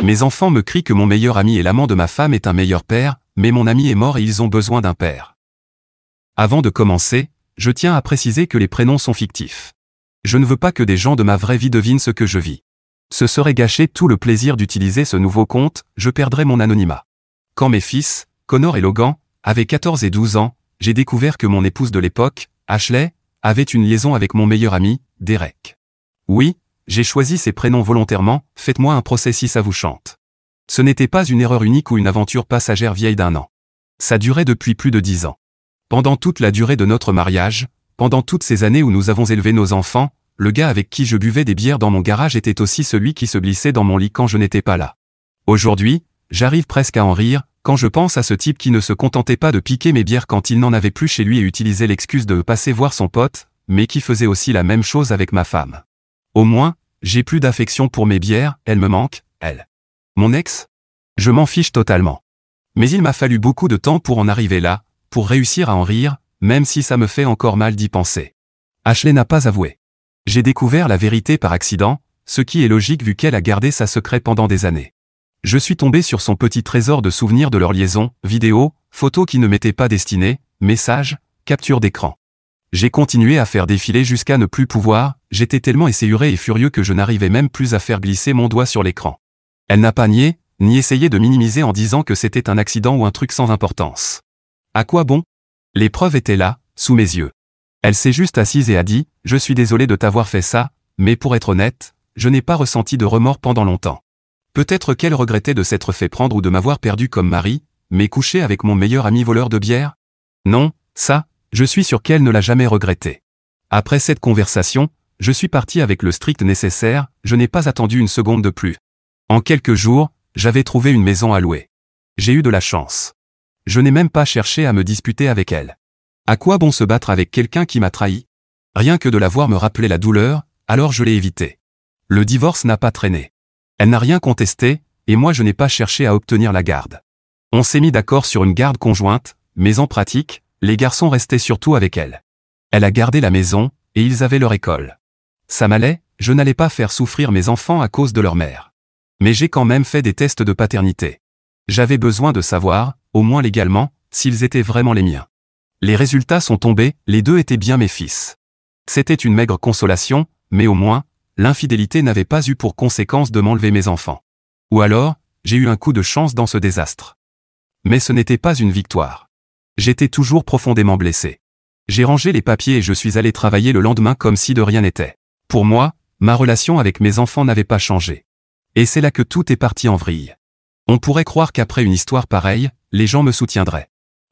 Mes enfants me crient que mon meilleur ami et l'amant de ma femme est un meilleur père, mais mon ami est mort et ils ont besoin d'un père. Avant de commencer, je tiens à préciser que les prénoms sont fictifs. Je ne veux pas que des gens de ma vraie vie devinent ce que je vis. Ce serait gâcher tout le plaisir d'utiliser ce nouveau compte, je perdrais mon anonymat. Quand mes fils, Connor et Logan, avaient 14 et 12 ans, j'ai découvert que mon épouse de l'époque, Ashley, avait une liaison avec mon meilleur ami, Derek. Oui, j'ai choisi ces prénoms volontairement, faites-moi un procès si ça vous chante. Ce n'était pas une erreur unique ou une aventure passagère vieille d'1 an. Ça durait depuis plus de 10 ans. Pendant toute la durée de notre mariage, pendant toutes ces années où nous avons élevé nos enfants, le gars avec qui je buvais des bières dans mon garage était aussi celui qui se glissait dans mon lit quand je n'étais pas là. Aujourd'hui, j'arrive presque à en rire, quand je pense à ce type qui ne se contentait pas de piquer mes bières quand il n'en avait plus chez lui et utilisait l'excuse de passer voir son pote, mais qui faisait aussi la même chose avec ma femme. Au moins, j'ai plus d'affection pour mes bières, elle me manque, elle. Mon ex? Je m'en fiche totalement. Mais il m'a fallu beaucoup de temps pour en arriver là, pour réussir à en rire, même si ça me fait encore mal d'y penser. Ashley n'a pas avoué. J'ai découvert la vérité par accident, ce qui est logique vu qu'elle a gardé sa secret pendant des années. Je suis tombé sur son petit trésor de souvenirs de leur liaison, vidéos, photos qui ne m'étaient pas destinées, messages, captures d'écran. J'ai continué à faire défiler jusqu'à ne plus pouvoir, j'étais tellement esséuré et furieux que je n'arrivais même plus à faire glisser mon doigt sur l'écran. Elle n'a pas nié, ni essayé de minimiser en disant que c'était un accident ou un truc sans importance. À quoi bon? Les preuves étaient là, sous mes yeux. Elle s'est juste assise et a dit « Je suis désolé de t'avoir fait ça, mais pour être honnête, je n'ai pas ressenti de remords pendant longtemps. » Peut-être qu'elle regrettait de s'être fait prendre ou de m'avoir perdu comme mari, mais coucher avec mon meilleur ami voleur de bière? Non, ça, je suis sûr qu'elle ne l'a jamais regretté. Après cette conversation, je suis parti avec le strict nécessaire, je n'ai pas attendu une seconde de plus. En quelques jours, j'avais trouvé une maison à louer. J'ai eu de la chance. Je n'ai même pas cherché à me disputer avec elle. À quoi bon se battre avec quelqu'un qui m'a trahi? Rien que de la voir me rappelait la douleur, alors je l'ai évité. Le divorce n'a pas traîné. Elle n'a rien contesté, et moi je n'ai pas cherché à obtenir la garde. On s'est mis d'accord sur une garde conjointe, mais en pratique, les garçons restaient surtout avec elle. Elle a gardé la maison, et ils avaient leur école. Ça m'allait, je n'allais pas faire souffrir mes enfants à cause de leur mère. Mais j'ai quand même fait des tests de paternité. J'avais besoin de savoir, au moins légalement, s'ils étaient vraiment les miens. Les résultats sont tombés, les deux étaient bien mes fils. C'était une maigre consolation, mais au moins, l'infidélité n'avait pas eu pour conséquence de m'enlever mes enfants. Ou alors, j'ai eu un coup de chance dans ce désastre. Mais ce n'était pas une victoire. J'étais toujours profondément blessé. J'ai rangé les papiers et je suis allé travailler le lendemain comme si de rien n'était. Pour moi, ma relation avec mes enfants n'avait pas changé. Et c'est là que tout est parti en vrille. On pourrait croire qu'après une histoire pareille, les gens me soutiendraient.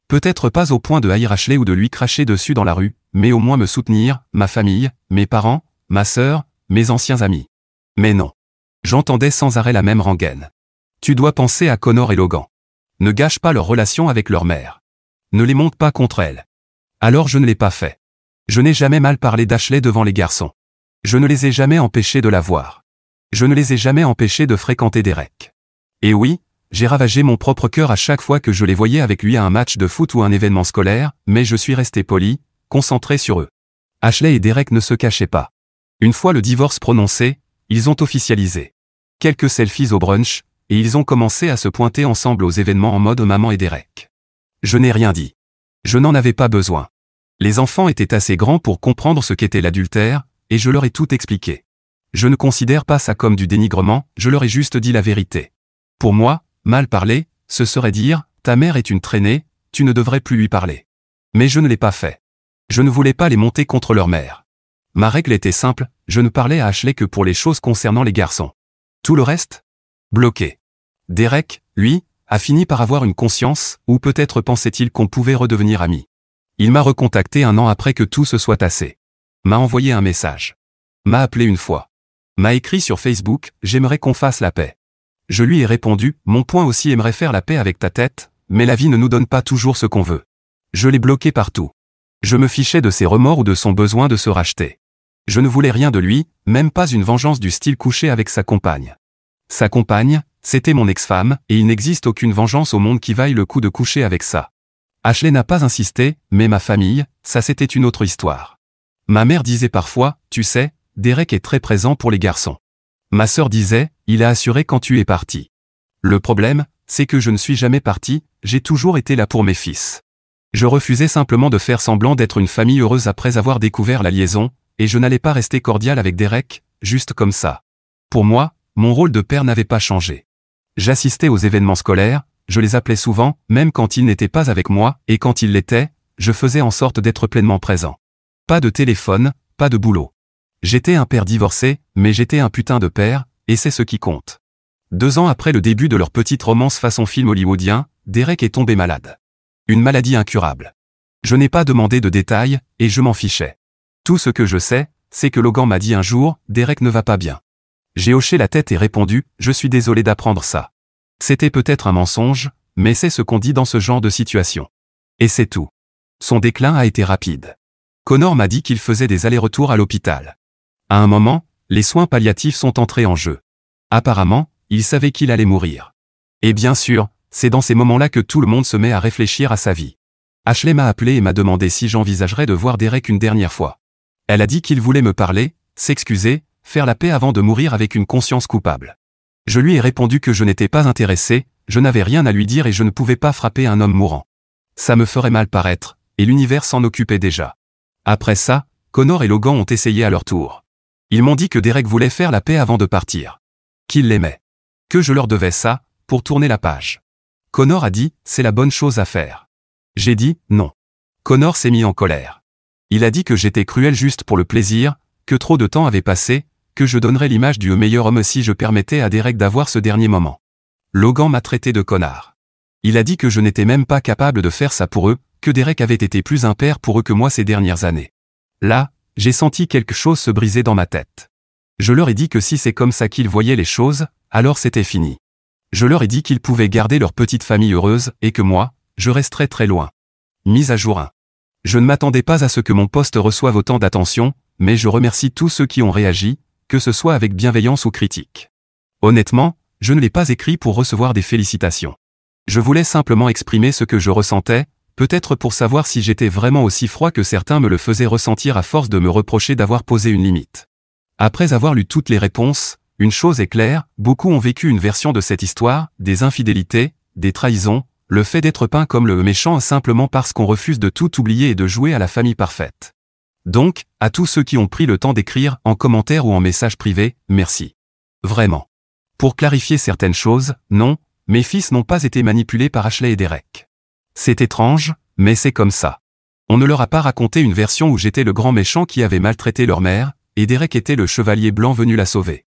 Peut-être pas au point de haïr Ashley ou de lui cracher dessus dans la rue, mais au moins me soutenir, ma famille, mes parents, ma sœur, mes anciens amis. Mais non. J'entendais sans arrêt la même rengaine. Tu dois penser à Connor et Logan. Ne gâche pas leur relation avec leur mère. Ne les monte pas contre elle. Alors je ne l'ai pas fait. Je n'ai jamais mal parlé d'Ashley devant les garçons. Je ne les ai jamais empêchés de la voir. Je ne les ai jamais empêchés de fréquenter Derek. Et oui, j'ai ravagé mon propre cœur à chaque fois que je les voyais avec lui à un match de foot ou un événement scolaire, mais je suis resté poli, concentré sur eux. Ashley et Derek ne se cachaient pas. Une fois le divorce prononcé, ils ont officialisé. Quelques selfies au brunch, et ils ont commencé à se pointer ensemble aux événements en mode maman et Derek. Je n'ai rien dit. Je n'en avais pas besoin. Les enfants étaient assez grands pour comprendre ce qu'était l'adultère, et je leur ai tout expliqué. Je ne considère pas ça comme du dénigrement, je leur ai juste dit la vérité. Pour moi, mal parler, ce serait dire « ta mère est une traînée, tu ne devrais plus lui parler ». Mais je ne l'ai pas fait. Je ne voulais pas les monter contre leur mère. Ma règle était simple, je ne parlais à Ashley que pour les choses concernant les garçons. Tout le reste? Bloqué. Derek, lui, a fini par avoir une conscience, ou peut-être pensait-il qu'on pouvait redevenir amis. Il m'a recontacté 1 an après que tout se soit tassé. M'a envoyé un message. M'a appelé une fois. M'a écrit sur Facebook « J'aimerais qu'on fasse la paix ». Je lui ai répondu « Mon point aussi aimerait faire la paix avec ta tête, mais la vie ne nous donne pas toujours ce qu'on veut. » Je l'ai bloqué partout. Je me fichais de ses remords ou de son besoin de se racheter. Je ne voulais rien de lui, même pas une vengeance du style coucher avec sa compagne. Sa compagne, c'était mon ex-femme, et il n'existe aucune vengeance au monde qui vaille le coup de coucher avec ça. Ashley n'a pas insisté, mais ma famille, ça c'était une autre histoire. Ma mère disait parfois, tu sais, Derek est très présent pour les garçons. Ma sœur disait, il a assuré quand tu es parti. Le problème, c'est que je ne suis jamais parti, j'ai toujours été là pour mes fils. Je refusais simplement de faire semblant d'être une famille heureuse après avoir découvert la liaison, et je n'allais pas rester cordial avec Derek, juste comme ça. Pour moi, mon rôle de père n'avait pas changé. J'assistais aux événements scolaires, je les appelais souvent, même quand ils n'étaient pas avec moi, et quand ils l'étaient, je faisais en sorte d'être pleinement présent. Pas de téléphone, pas de boulot. J'étais un père divorcé, mais j'étais un putain de père, et c'est ce qui compte. 2 ans après le début de leur petite romance façon film hollywoodien, Derek est tombé malade. Une maladie incurable. Je n'ai pas demandé de détails, et je m'en fichais. Tout ce que je sais, c'est que Logan m'a dit un jour, Derek ne va pas bien. J'ai hoché la tête et répondu, je suis désolé d'apprendre ça. C'était peut-être un mensonge, mais c'est ce qu'on dit dans ce genre de situation. Et c'est tout. Son déclin a été rapide. Connor m'a dit qu'il faisait des allers-retours à l'hôpital. À un moment, les soins palliatifs sont entrés en jeu. Apparemment, il savait qu'il allait mourir. Et bien sûr, c'est dans ces moments-là que tout le monde se met à réfléchir à sa vie. Ashley m'a appelé et m'a demandé si j'envisagerais de voir Derek une dernière fois. Elle a dit qu'il voulait me parler, s'excuser, faire la paix avant de mourir avec une conscience coupable. Je lui ai répondu que je n'étais pas intéressé, je n'avais rien à lui dire et je ne pouvais pas frapper un homme mourant. Ça me ferait mal paraître, et l'univers s'en occupait déjà. Après ça, Connor et Logan ont essayé à leur tour. Ils m'ont dit que Derek voulait faire la paix avant de partir. Qu'il l'aimait. Que je leur devais ça, pour tourner la page. Connor a dit, c'est la bonne chose à faire. J'ai dit, non. Connor s'est mis en colère. Il a dit que j'étais cruel juste pour le plaisir, que trop de temps avait passé, que je donnerais l'image du meilleur homme si je permettais à Derek d'avoir ce dernier moment. Logan m'a traité de connard. Il a dit que je n'étais même pas capable de faire ça pour eux, que Derek avait été plus un père pour eux que moi ces dernières années. Là, j'ai senti quelque chose se briser dans ma tête. Je leur ai dit que si c'est comme ça qu'ils voyaient les choses, alors c'était fini. Je leur ai dit qu'ils pouvaient garder leur petite famille heureuse et que moi, je resterais très loin. Mise à jour 1. Je ne m'attendais pas à ce que mon poste reçoive autant d'attention, mais je remercie tous ceux qui ont réagi, que ce soit avec bienveillance ou critique. Honnêtement, je ne l'ai pas écrit pour recevoir des félicitations. Je voulais simplement exprimer ce que je ressentais, peut-être pour savoir si j'étais vraiment aussi froid que certains me le faisaient ressentir à force de me reprocher d'avoir posé une limite. Après avoir lu toutes les réponses, une chose est claire, beaucoup ont vécu une version de cette histoire, des infidélités, des trahisons, le fait d'être peint comme le méchant simplement parce qu'on refuse de tout oublier et de jouer à la famille parfaite. Donc, à tous ceux qui ont pris le temps d'écrire en commentaire ou en message privé, merci. Vraiment. Pour clarifier certaines choses, non, mes fils n'ont pas été manipulés par Ashley et Derek. C'est étrange, mais c'est comme ça. On ne leur a pas raconté une version où j'étais le grand méchant qui avait maltraité leur mère, et Derek était le chevalier blanc venu la sauver.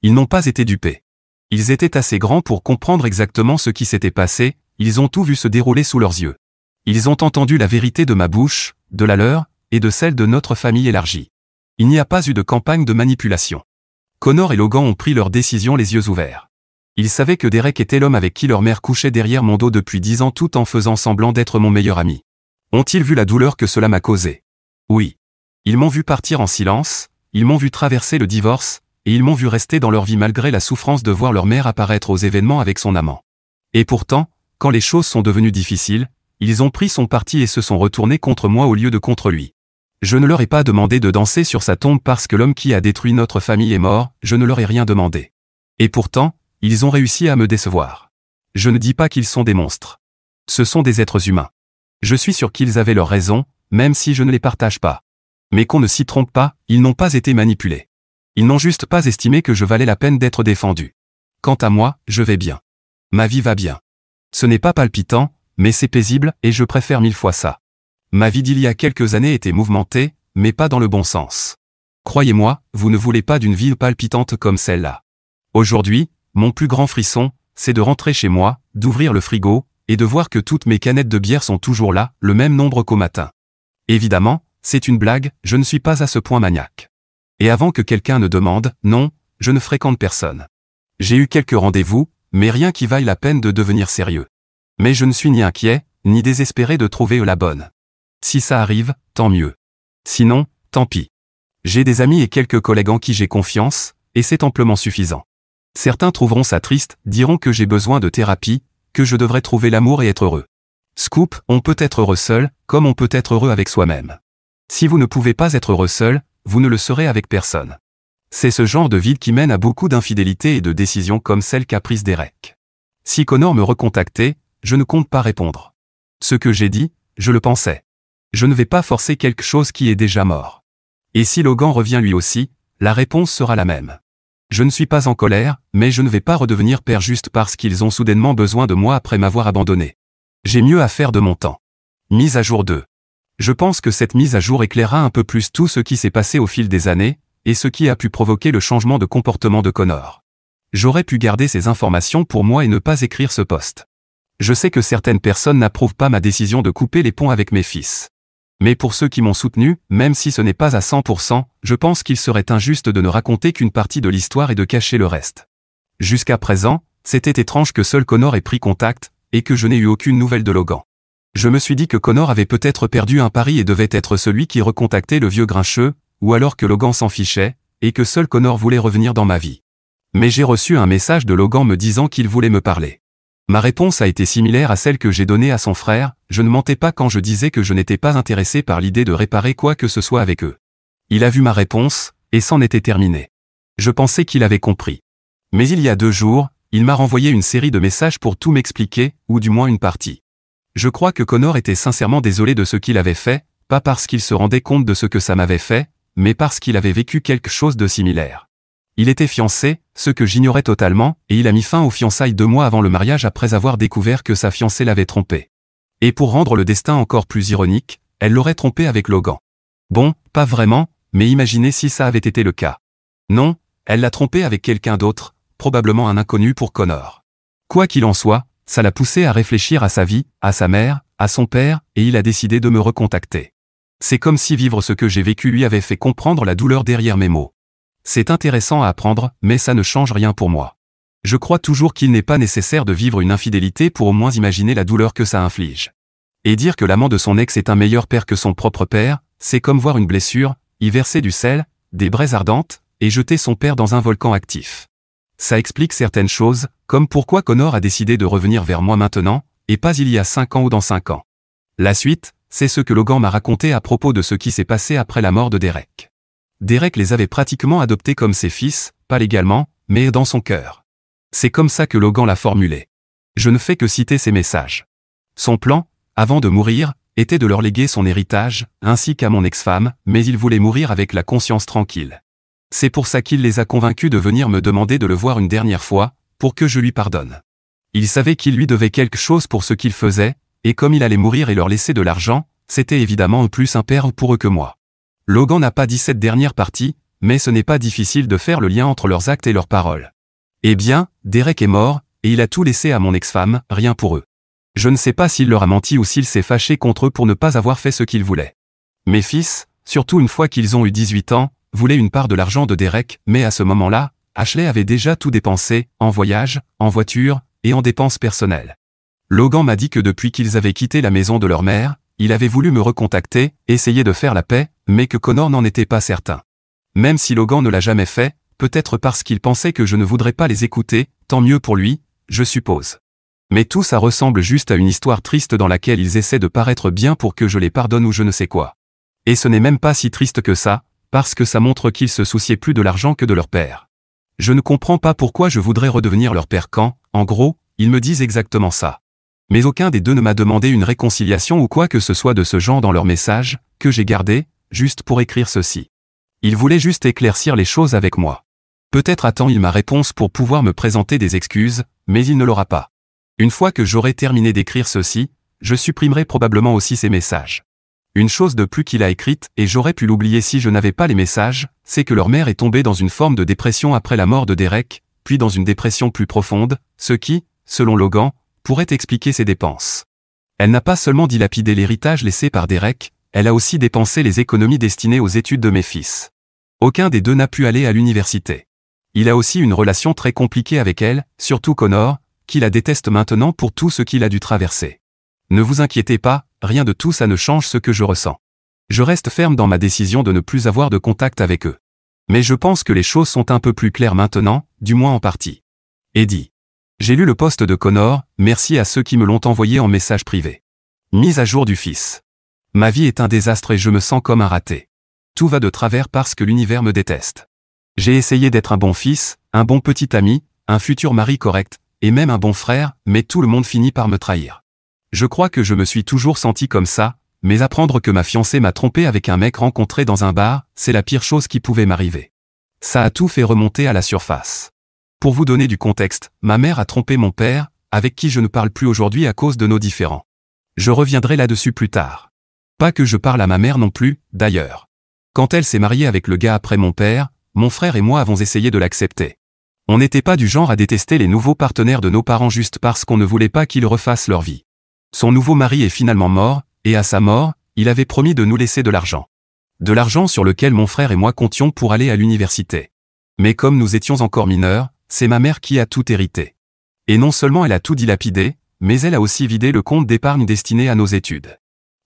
Ils n'ont pas été dupés. Ils étaient assez grands pour comprendre exactement ce qui s'était passé, ils ont tout vu se dérouler sous leurs yeux. Ils ont entendu la vérité de ma bouche, de la leur, et de celle de notre famille élargie. Il n'y a pas eu de campagne de manipulation. Connor et Logan ont pris leur décision les yeux ouverts. Ils savaient que Derek était l'homme avec qui leur mère couchait derrière mon dos depuis 10 ans tout en faisant semblant d'être mon meilleur ami. Ont-ils vu la douleur que cela m'a causée? Oui. Ils m'ont vu partir en silence, ils m'ont vu traverser le divorce, et ils m'ont vu rester dans leur vie malgré la souffrance de voir leur mère apparaître aux événements avec son amant. Et pourtant, quand les choses sont devenues difficiles, ils ont pris son parti et se sont retournés contre moi au lieu de contre lui. Je ne leur ai pas demandé de danser sur sa tombe parce que l'homme qui a détruit notre famille est mort, je ne leur ai rien demandé. Et pourtant, ils ont réussi à me décevoir. Je ne dis pas qu'ils sont des monstres. Ce sont des êtres humains. Je suis sûr qu'ils avaient leurs raisons, même si je ne les partage pas. Mais qu'on ne s'y trompe pas, ils n'ont pas été manipulés. Ils n'ont juste pas estimé que je valais la peine d'être défendu. Quant à moi, je vais bien. Ma vie va bien. Ce n'est pas palpitant, mais c'est paisible et je préfère 1000 fois ça. Ma vie d'il y a quelques années était mouvementée, mais pas dans le bon sens. Croyez-moi, vous ne voulez pas d'une vie palpitante comme celle-là. Aujourd'hui, mon plus grand frisson, c'est de rentrer chez moi, d'ouvrir le frigo, et de voir que toutes mes canettes de bière sont toujours là, le même nombre qu'au matin. Évidemment, c'est une blague, je ne suis pas à ce point maniaque. Et avant que quelqu'un ne demande, non, je ne fréquente personne. J'ai eu quelques rendez-vous, mais rien qui vaille la peine de devenir sérieux. Mais je ne suis ni inquiet, ni désespéré de trouver la bonne. Si ça arrive, tant mieux. Sinon, tant pis. J'ai des amis et quelques collègues en qui j'ai confiance, et c'est amplement suffisant. Certains trouveront ça triste, diront que j'ai besoin de thérapie, que je devrais trouver l'amour et être heureux. Scoop, on peut être heureux seul, comme on peut être heureux avec soi-même. Si vous ne pouvez pas être heureux seul, vous ne le serez avec personne. C'est ce genre de vie qui mène à beaucoup d'infidélités et de décisions comme celle qu'a prise Derek. Si Connor me recontactait, je ne compte pas répondre. Ce que j'ai dit, je le pensais. Je ne vais pas forcer quelque chose qui est déjà mort. Et si Logan revient lui aussi, la réponse sera la même. Je ne suis pas en colère, mais je ne vais pas redevenir père juste parce qu'ils ont soudainement besoin de moi après m'avoir abandonné. J'ai mieux à faire de mon temps. Mise à jour 2. Je pense que cette mise à jour éclairera un peu plus tout ce qui s'est passé au fil des années, et ce qui a pu provoquer le changement de comportement de Connor. J'aurais pu garder ces informations pour moi et ne pas écrire ce post. Je sais que certaines personnes n'approuvent pas ma décision de couper les ponts avec mes fils. Mais pour ceux qui m'ont soutenu, même si ce n'est pas à 100%, je pense qu'il serait injuste de ne raconter qu'une partie de l'histoire et de cacher le reste. Jusqu'à présent, c'était étrange que seul Connor ait pris contact, et que je n'ai eu aucune nouvelle de Logan. Je me suis dit que Connor avait peut-être perdu un pari et devait être celui qui recontactait le vieux grincheux, ou alors que Logan s'en fichait, et que seul Connor voulait revenir dans ma vie. Mais j'ai reçu un message de Logan me disant qu'il voulait me parler. Ma réponse a été similaire à celle que j'ai donnée à son frère, je ne mentais pas quand je disais que je n'étais pas intéressé par l'idée de réparer quoi que ce soit avec eux. Il a vu ma réponse, et c'en était terminé. Je pensais qu'il avait compris. Mais il y a 2 jours, il m'a renvoyé une série de messages pour tout m'expliquer, ou du moins une partie. Je crois que Connor était sincèrement désolé de ce qu'il avait fait, pas parce qu'il se rendait compte de ce que ça m'avait fait, mais parce qu'il avait vécu quelque chose de similaire. Il était fiancé, ce que j'ignorais totalement, et il a mis fin aux fiançailles 2 mois avant le mariage après avoir découvert que sa fiancée l'avait trompé. Et pour rendre le destin encore plus ironique, elle l'aurait trompé avec Logan. Bon, pas vraiment, mais imaginez si ça avait été le cas. Non, elle l'a trompé avec quelqu'un d'autre, probablement un inconnu pour Connor. Quoi qu'il en soit, ça l'a poussé à réfléchir à sa vie, à sa mère, à son père, et il a décidé de me recontacter. C'est comme si vivre ce que j'ai vécu lui avait fait comprendre la douleur derrière mes mots. C'est intéressant à apprendre, mais ça ne change rien pour moi. Je crois toujours qu'il n'est pas nécessaire de vivre une infidélité pour au moins imaginer la douleur que ça inflige. Et dire que l'amant de son ex est un meilleur père que son propre père, c'est comme voir une blessure, y verser du sel, des braises ardentes, et jeter son père dans un volcan actif. Ça explique certaines choses, comme pourquoi Connor a décidé de revenir vers moi maintenant, et pas il y a 5 ans ou dans 5 ans. La suite, c'est ce que Logan m'a raconté à propos de ce qui s'est passé après la mort de Derek. Derek les avait pratiquement adoptés comme ses fils, pas légalement, mais dans son cœur. C'est comme ça que Logan l'a formulé. Je ne fais que citer ses messages. Son plan, avant de mourir, était de leur léguer son héritage, ainsi qu'à mon ex-femme, mais il voulait mourir avec la conscience tranquille. C'est pour ça qu'il les a convaincus de venir me demander de le voir une dernière fois, pour que je lui pardonne. Il savait qu'il lui devait quelque chose pour ce qu'il faisait, et comme il allait mourir et leur laisser de l'argent, c'était évidemment plus un père pour eux que moi. Logan n'a pas dit cette dernière partie, mais ce n'est pas difficile de faire le lien entre leurs actes et leurs paroles. Eh bien, Derek est mort, et il a tout laissé à mon ex-femme, rien pour eux. Je ne sais pas s'il leur a menti ou s'il s'est fâché contre eux pour ne pas avoir fait ce qu'ils voulaient. Mes fils, surtout une fois qu'ils ont eu 18 ans, voulaient une part de l'argent de Derek, mais à ce moment-là, Ashley avait déjà tout dépensé, en voyage, en voiture, et en dépenses personnelles. Logan m'a dit que depuis qu'ils avaient quitté la maison de leur mère, il avait voulu me recontacter, essayer de faire la paix, mais que Connor n'en était pas certain. Même si Logan ne l'a jamais fait, peut-être parce qu'il pensait que je ne voudrais pas les écouter, tant mieux pour lui, je suppose. Mais tout ça ressemble juste à une histoire triste dans laquelle ils essaient de paraître bien pour que je les pardonne ou je ne sais quoi. Et ce n'est même pas si triste que ça, parce que ça montre qu'ils se souciaient plus de l'argent que de leur père. Je ne comprends pas pourquoi je voudrais redevenir leur père quand, en gros, ils me disent exactement ça. Mais aucun des deux ne m'a demandé une réconciliation ou quoi que ce soit de ce genre dans leur message, que j'ai gardé, juste pour écrire ceci. Ils voulaient juste éclaircir les choses avec moi. Peut-être attend-il ma réponse pour pouvoir me présenter des excuses, mais il ne l'aura pas. Une fois que j'aurai terminé d'écrire ceci, je supprimerai probablement aussi ces messages. Une chose de plus qu'il a écrite, et j'aurais pu l'oublier si je n'avais pas les messages, c'est que leur mère est tombée dans une forme de dépression après la mort de Derek, puis dans une dépression plus profonde, ce qui, selon Logan, pourrait expliquer ses dépenses. Elle n'a pas seulement dilapidé l'héritage laissé par Derek, elle a aussi dépensé les économies destinées aux études de mes fils. Aucun des deux n'a pu aller à l'université. Il a aussi une relation très compliquée avec elle, surtout Connor, qui la déteste maintenant pour tout ce qu'il a dû traverser. Ne vous inquiétez pas, rien de tout ça ne change ce que je ressens. Je reste ferme dans ma décision de ne plus avoir de contact avec eux. Mais je pense que les choses sont un peu plus claires maintenant, du moins en partie. Eddie. J'ai lu le post de Connor, merci à ceux qui me l'ont envoyé en message privé. Mise à jour du fils. Ma vie est un désastre et je me sens comme un raté. Tout va de travers parce que l'univers me déteste. J'ai essayé d'être un bon fils, un bon petit ami, un futur mari correct, et même un bon frère, mais tout le monde finit par me trahir. Je crois que je me suis toujours senti comme ça, mais apprendre que ma fiancée m'a trompé avec un mec rencontré dans un bar, c'est la pire chose qui pouvait m'arriver. Ça a tout fait remonter à la surface. Pour vous donner du contexte, ma mère a trompé mon père, avec qui je ne parle plus aujourd'hui à cause de nos différends. Je reviendrai là-dessus plus tard. Pas que je parle à ma mère non plus, d'ailleurs. Quand elle s'est mariée avec le gars après mon père, mon frère et moi avons essayé de l'accepter. On n'était pas du genre à détester les nouveaux partenaires de nos parents juste parce qu'on ne voulait pas qu'ils refassent leur vie. Son nouveau mari est finalement mort, et à sa mort, il avait promis de nous laisser de l'argent. De l'argent sur lequel mon frère et moi comptions pour aller à l'université. Mais comme nous étions encore mineurs, c'est ma mère qui a tout hérité. Et non seulement elle a tout dilapidé, mais elle a aussi vidé le compte d'épargne destiné à nos études.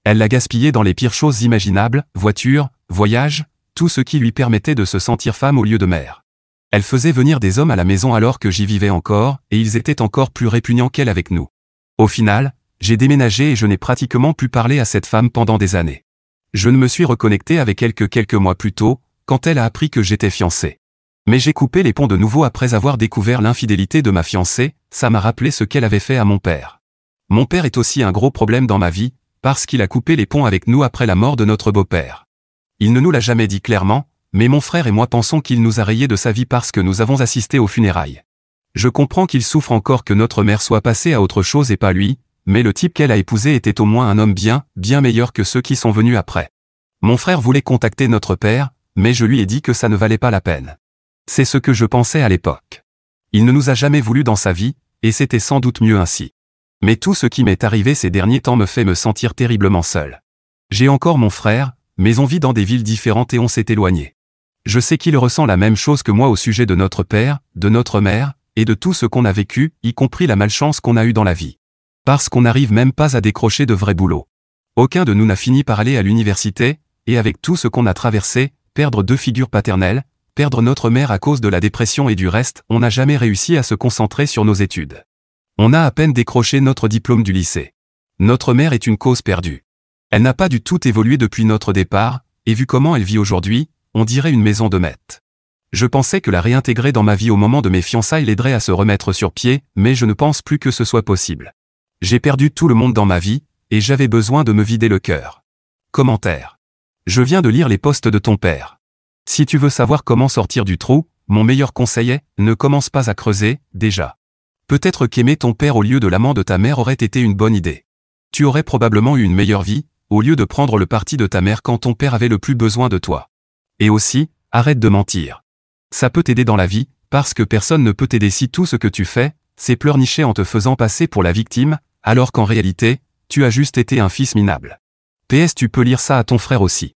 Elle l'a gaspillé dans les pires choses imaginables, voitures, voyages, tout ce qui lui permettait de se sentir femme au lieu de mère. Elle faisait venir des hommes à la maison alors que j'y vivais encore, et ils étaient encore plus répugnants qu'elle avec nous. Au final, j'ai déménagé et je n'ai pratiquement plus parlé à cette femme pendant des années. Je ne me suis reconnecté avec elle que quelques mois plus tôt, quand elle a appris que j'étais fiancé. Mais j'ai coupé les ponts de nouveau après avoir découvert l'infidélité de ma fiancée, ça m'a rappelé ce qu'elle avait fait à mon père. Mon père est aussi un gros problème dans ma vie, parce qu'il a coupé les ponts avec nous après la mort de notre beau-père. Il ne nous l'a jamais dit clairement, mais mon frère et moi pensons qu'il nous a rayés de sa vie parce que nous avons assisté aux funérailles. Je comprends qu'il souffre encore que notre mère soit passée à autre chose et pas lui, mais le type qu'elle a épousé était au moins un homme bien meilleur que ceux qui sont venus après. Mon frère voulait contacter notre père, mais je lui ai dit que ça ne valait pas la peine. C'est ce que je pensais à l'époque. Il ne nous a jamais voulu dans sa vie, et c'était sans doute mieux ainsi. Mais tout ce qui m'est arrivé ces derniers temps me fait me sentir terriblement seul. J'ai encore mon frère, mais on vit dans des villes différentes et on s'est éloigné. Je sais qu'il ressent la même chose que moi au sujet de notre père, de notre mère, et de tout ce qu'on a vécu, y compris la malchance qu'on a eue dans la vie. Parce qu'on n'arrive même pas à décrocher de vrais boulots. Aucun de nous n'a fini par aller à l'université, et avec tout ce qu'on a traversé, perdre 2 figures paternelles, perdre notre mère à cause de la dépression et du reste, on n'a jamais réussi à se concentrer sur nos études. On a à peine décroché notre diplôme du lycée. Notre mère est une cause perdue. Elle n'a pas du tout évolué depuis notre départ, et vu comment elle vit aujourd'hui, on dirait une maison de maître. Je pensais que la réintégrer dans ma vie au moment de mes fiançailles l'aiderait à se remettre sur pied, mais je ne pense plus que ce soit possible. J'ai perdu tout le monde dans ma vie, et j'avais besoin de me vider le cœur. Commentaire. Je viens de lire les posts de ton père. Si tu veux savoir comment sortir du trou, mon meilleur conseil est, ne commence pas à creuser, déjà. Peut-être qu'aimer ton père au lieu de l'amant de ta mère aurait été une bonne idée. Tu aurais probablement eu une meilleure vie, au lieu de prendre le parti de ta mère quand ton père avait le plus besoin de toi. Et aussi, arrête de mentir. Ça peut t'aider dans la vie, parce que personne ne peut t'aider si tout ce que tu fais, c'est pleurnicher en te faisant passer pour la victime, alors qu'en réalité, tu as juste été un fils minable. PS, tu peux lire ça à ton frère aussi.